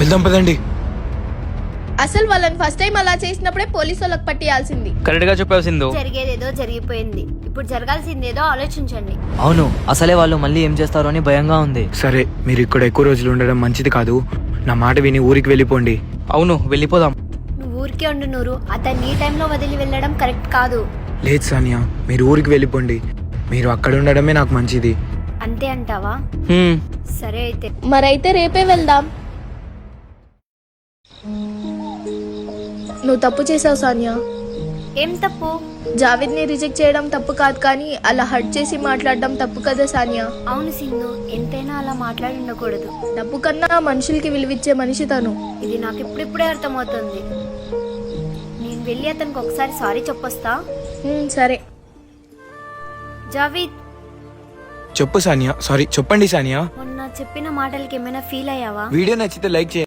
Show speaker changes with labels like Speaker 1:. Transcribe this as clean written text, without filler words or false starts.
Speaker 1: వెళ్దాం పదండి.
Speaker 2: అసలు వాళ్ళని ఫస్ట్ టైం అలా చేసినప్పుడే పోలీసు వాళ్ళకి పట్టియాల్సింది.
Speaker 3: కరెక్ట్ గా చెప్పావు సింధు.
Speaker 4: జరిగేదేదో జరిగిపోయింది, ఇప్పుడు జరగాల్సిందేదో ఆలోచించండి.
Speaker 5: అవును, అసలే వాళ్ళు మళ్ళీ ఏం చేస్తారో అని భయంగా ఉంది.
Speaker 1: సరే, మీరు ఇక్కడ ఎక్కువ రోజులు ఉండడం మంచిది కాదు. నా మాట విని ఊరికి వెళ్ళిపోండి.
Speaker 3: అవును, వెళ్ళిపోదాం.
Speaker 4: నువ్వు ఊరికే ఉండు నూరు, అతన్ని ఈ టైంలో వదిలి వెళ్ళడం కరెక్ట్ కాదు.
Speaker 1: లేదు సానియా, మీరు ఊరికి వెళ్ళిపోండి. మీరు అక్కడ ఉండడమే నాకు మంచిది.
Speaker 4: అంతే అంటావా?
Speaker 3: హ్మ్.
Speaker 4: సరే అయితే.
Speaker 2: మరైతే రేపే వెళ్దాం. నువ్వు తప్పు చేసావు సానియా.
Speaker 4: ఏం తప్పు?
Speaker 2: జావేద్ ని రిజెక్ట్ చేయడం తప్పు కాదు, కానీ అలా హర్ట్ చేసి మాట్లాడడం తప్పు కదా సానియా.
Speaker 4: అవును సింధు, ఎంతైనా అలా మాట్లాడి ఉండకూడదు.
Speaker 2: డబ్బు కన్నా మనుషులకి విలువిచ్చే మనిషి తను.
Speaker 4: ఇది నాకు ఇప్పుడిప్పుడే అర్థమవుతుంది. నేను వెళ్ళి అతనికి ఒకసారి సారీ చెప్పొస్తా.
Speaker 2: సరే.
Speaker 4: జావేద్,
Speaker 1: చెప్పు సానియా. సారీ చెప్పండి సానియా.
Speaker 4: మొన్న చెప్పిన మాటలకి ఏమైనా ఫీల్ అయ్యావా?
Speaker 1: వీడియో నచ్చితే లైక్ చేయండి.